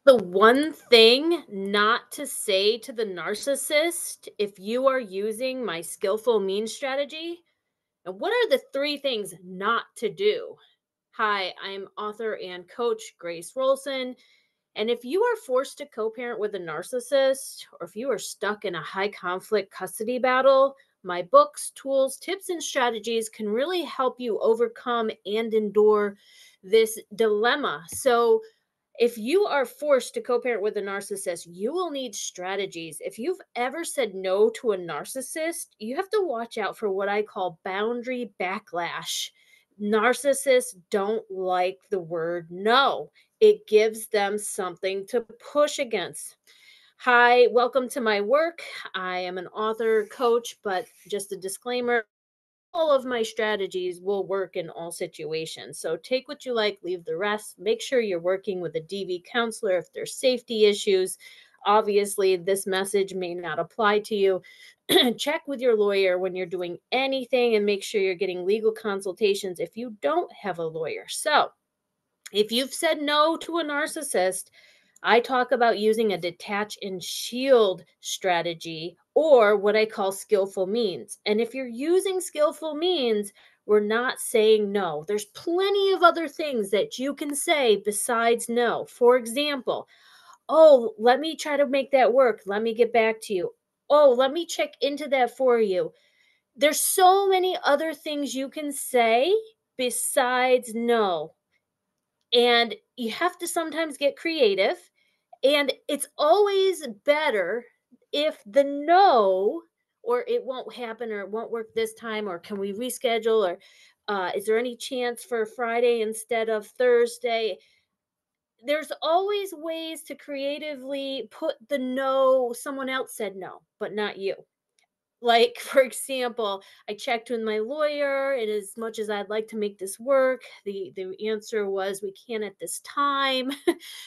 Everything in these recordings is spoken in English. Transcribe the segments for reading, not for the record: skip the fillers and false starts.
The one thing not to say to the narcissist if you are using my skillful mean strategy, and what are the three things not to do? Hi, I'm author and coach Grace Wroldson. And if you are forced to co parent with a narcissist, or if you are stuck in a high conflict custody battle, my books, tools, tips, and strategies can really help you overcome and endure this dilemma. So, if you are forced to co parent with a narcissist, you will need strategies. If you've ever said no to a narcissist, you have to watch out for what I call boundary backlash. Narcissists don't like the word no, it gives them something to push against. Hi, welcome to my work. I am an author, coach, but just a disclaimer, all of my strategies will work in all situations. So take what you like, leave the rest. Make sure you're working with a DV counselor if there's safety issues. Obviously, this message may not apply to you. Check with your lawyer when you're doing anything and make sure you're getting legal consultations if you don't have a lawyer. So, if you've said no to a narcissist, I talk about using a detach and shield strategy or what I call skillful means. And if you're using skillful means, we're not saying no. There's plenty of other things that you can say besides no. For example, oh, let me try to make that work. Let me get back to you. Oh, let me check into that for you. There's so many other things you can say besides no. And you have to sometimes get creative. And it's always better if the no, or it won't happen, or it won't work this time, or can we reschedule, or is there any chance for Friday instead of Thursday? There's always ways to creatively put the no, someone else said no, but not you. Like, for example, I checked with my lawyer, and as much as I'd like to make this work, the answer was we can't at this time.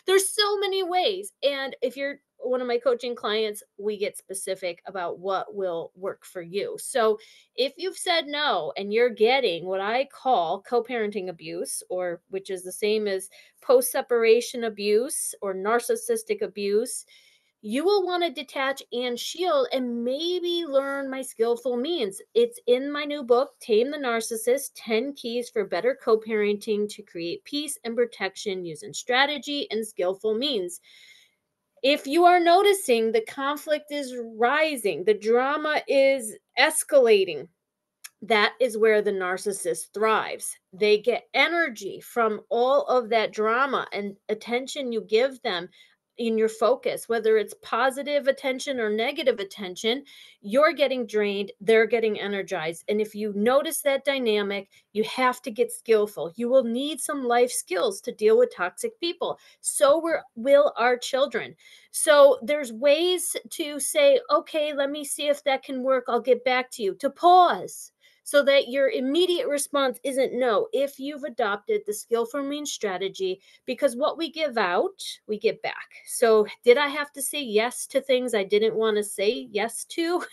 There's so many ways. And if you're one of my coaching clients, we get specific about what will work for you. So if you've said no and you're getting what I call co-parenting abuse, or which is the same as post-separation abuse or narcissistic abuse, you will want to detach and shield and maybe learn my skillful means. It's in my new book, Tame the Narcissist 10 Keys for Better Co Parenting to Create Peace and Protection Using Strategy and Skillful Means. If you are noticing the conflict is rising, the drama is escalating, that is where the narcissist thrives. They get energy from all of that drama and attention you give them in your focus, whether it's positive attention or negative attention. You're getting drained, they're getting energized. And if you notice that dynamic, you have to get skillful. You will need some life skills to deal with toxic people. So will our children. So there's ways to say, okay, let me see if that can work. I'll get back to you. To pause so that your immediate response isn't no if you've adopted the skillful means strategy, because what we give out, we get back. So did I have to say yes to things I didn't want to say yes to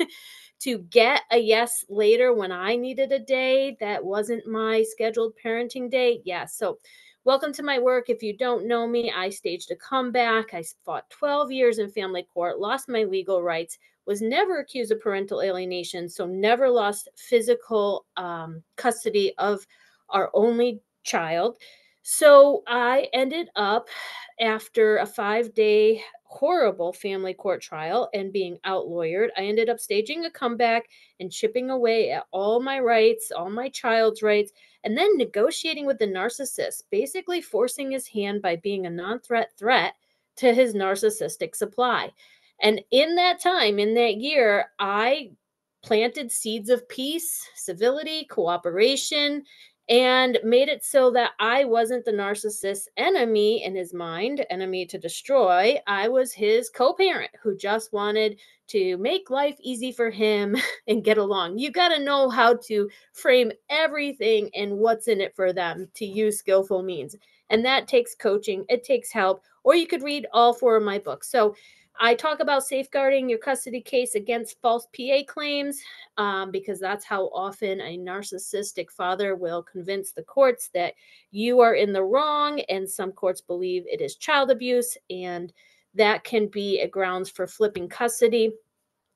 to get a yes later when I needed a day that wasn't my scheduled parenting day? Yes. So welcome to my work. If you don't know me, I staged a comeback. I fought 12 years in family court, lost my legal rights, was never accused of parental alienation, so never lost physical custody of our only child. So I ended up, after a 5-day horrible family court trial and being out lawyered, I ended up staging a comeback and chipping away at all my rights, all my child's rights, and then negotiating with the narcissist, basically forcing his hand by being a non-threat threat to his narcissistic supply. And in that time, in that year, I planted seeds of peace, civility, cooperation, and made it so that I wasn't the narcissist's enemy in his mind, enemy to destroy. I was his co parent who just wanted to make life easy for him and get along. You got to know how to frame everything and what's in it for them to use skillful means. And that takes coaching, it takes help, or you could read all 4 of my books. So I talk about safeguarding your custody case against false PA claims, because that's how often a narcissistic father will convince the courts that you are in the wrong, and some courts believe it is child abuse, and that can be a grounds for flipping custody.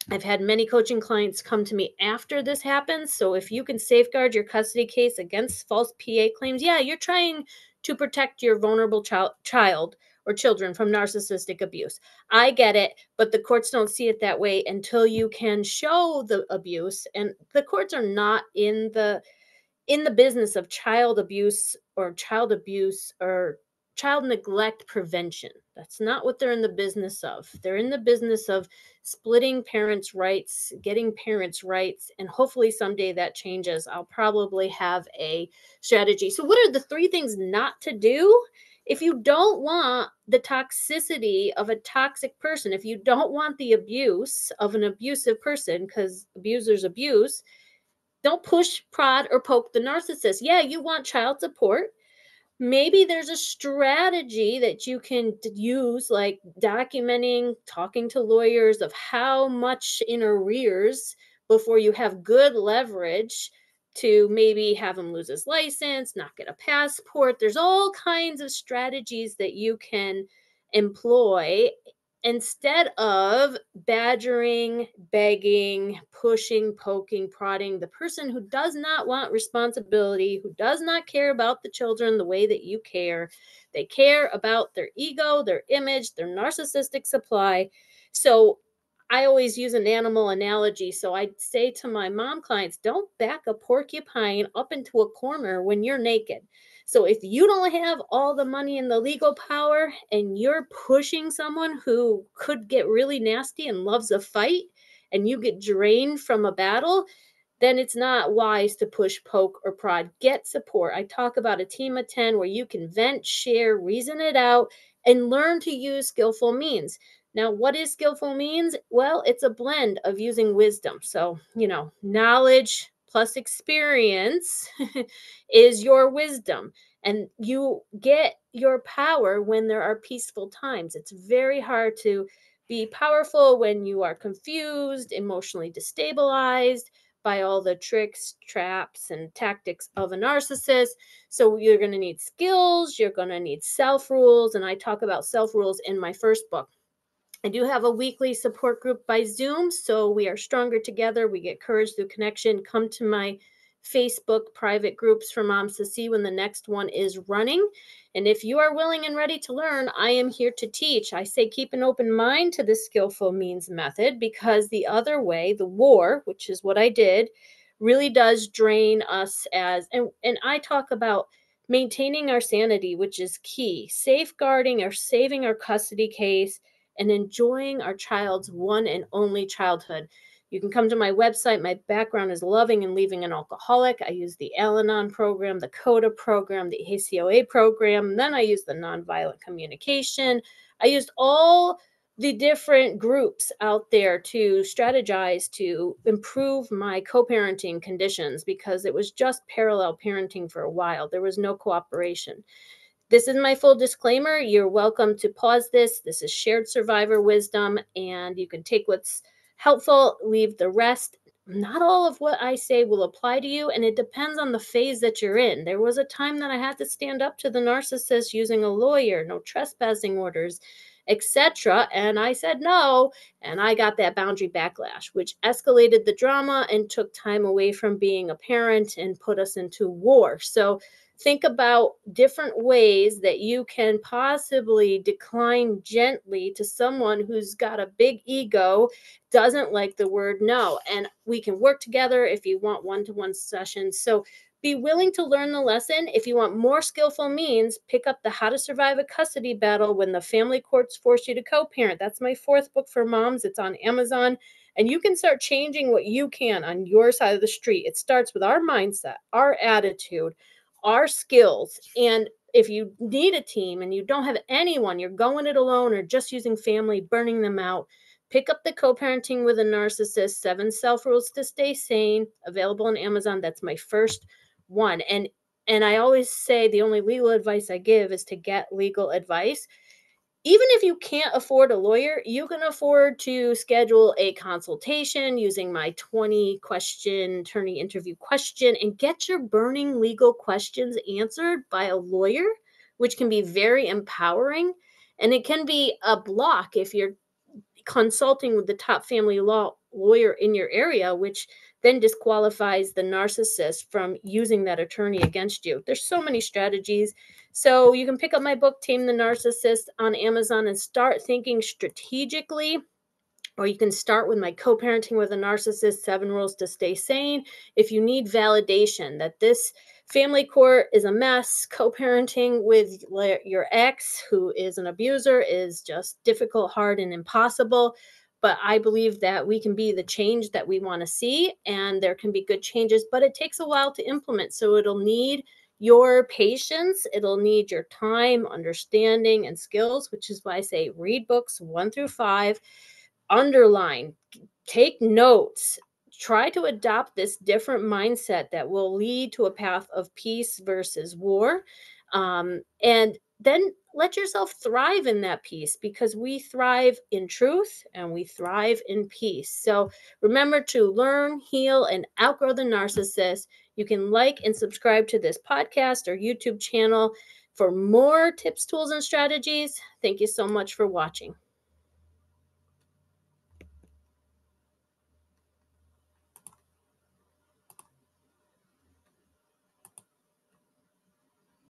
I've had many coaching clients come to me after this happens. So if you can safeguard your custody case against false PA claims, yeah, you're trying to protect your vulnerable child or children from narcissistic abuse. I get it, but the courts don't see it that way until you can show the abuse. And the courts are not in the business of child abuse or child neglect prevention. That's not what they're in the business of. They're in the business of splitting parents' rights, getting parents' rights, and hopefully someday that changes. I'll probably have a strategy. So, what are the three things not to do? If you don't want the toxicity of a toxic person, if you don't want the abuse of an abusive person, because abusers abuse, don't push, prod, or poke the narcissist. Yeah, you want child support. Maybe there's a strategy that you can use, like documenting, talking to lawyers of how much in arrears before you have good leverage to maybe have him lose his license, not get a passport. There's all kinds of strategies that you can employ instead of badgering, begging, pushing, poking, prodding the person who does not want responsibility, who does not care about the children the way that you care. They care about their ego, their image, their narcissistic supply. So I always use an animal analogy. So I say to my mom clients, don't back a porcupine up into a corner when you're naked. So if you don't have all the money and the legal power and you're pushing someone who could get really nasty and loves a fight and you get drained from a battle, then it's not wise to push, poke, or prod. Get support. I talk about a team of 10 where you can vent, share, reason it out, and learn to use skillful means. Now, what is skillful means? Well, it's a blend of using wisdom. So, knowledge plus experience is your wisdom. And you get your power when there are peaceful times. It's very hard to be powerful when you are confused, emotionally destabilized by all the tricks, traps, and tactics of a narcissist. So you're going to need skills, you're going to need self rules. And I talk about self rules in my first book. I do have a weekly support group by Zoom, so we are stronger together. We get courage through connection. Come to my Facebook private groups for moms to see when the next one is running. And if you are willing and ready to learn, I am here to teach. I say keep an open mind to the skillful means method, because the other way, the war, which is what I did, really does drain us and I talk about maintaining our sanity, which is key, safeguarding or saving our custody case, and enjoying our child's one and only childhood. You can come to my website. My background is loving and leaving an alcoholic. I use the Al Anon program, the CODA program, the ACOA program. And then I use the nonviolent communication. I used all the different groups out there to strategize to improve my co-parenting conditions, because it was just parallel parenting for a while. There was no cooperation. This is my full disclaimer. You're welcome to pause this. This is shared survivor wisdom, and you can take what's helpful, leave the rest. Not all of what I say will apply to you, and it depends on the phase that you're in. There was a time that I had to stand up to the narcissist using a lawyer, no trespassing orders, etc. And I said no, and I got that boundary backlash, which escalated the drama and took time away from being a parent and put us into war. So think about different ways that you can possibly decline gently to someone who's got a big ego, doesn't like the word no. And we can work together if you want one-to-one sessions. So be willing to learn the lesson. If you want more skillful means, pick up the How to Survive a Custody Battle When the Family Courts Force You to Co-Parent. That's my fourth book for moms. It's on Amazon. And you can start changing what you can on your side of the street. It starts with our mindset, our attitude, our skills. And if you need a team and you don't have anyone, you're going it alone or just using family, burning them out, pick up the Co-Parenting with a Narcissist, 7 Self Rules to Stay Sane, available on Amazon. That's my first one. And I always say the only legal advice I give is to get legal advice. Even if you can't afford a lawyer, you can afford to schedule a consultation using my 20 question attorney interview question and get your burning legal questions answered by a lawyer, which can be very empowering. And it can be a block if you're consulting with the top family law lawyer in your area, which then disqualifies the narcissist from using that attorney against you. There's so many strategies. So you can pick up my book, Tame the Narcissist, on Amazon and start thinking strategically, or you can start with my co-parenting with a narcissist, 7 rules to stay sane. If you need validation that this family court is a mess, co-parenting with your ex who is an abuser is just difficult, hard, and impossible. But I believe that we can be the change that we want to see, and there can be good changes, but it takes a while to implement. So it'll need your patience, it'll need your time, understanding, and skills, which is why I say read books 1 through 5, underline, take notes, try to adopt this different mindset that will lead to a path of peace versus war. And then let yourself thrive in that peace, because we thrive in truth and we thrive in peace. So remember to learn, heal, and outgrow the narcissist. You can like and subscribe to this podcast or YouTube channel for more tips, tools, and strategies. Thank you so much for watching.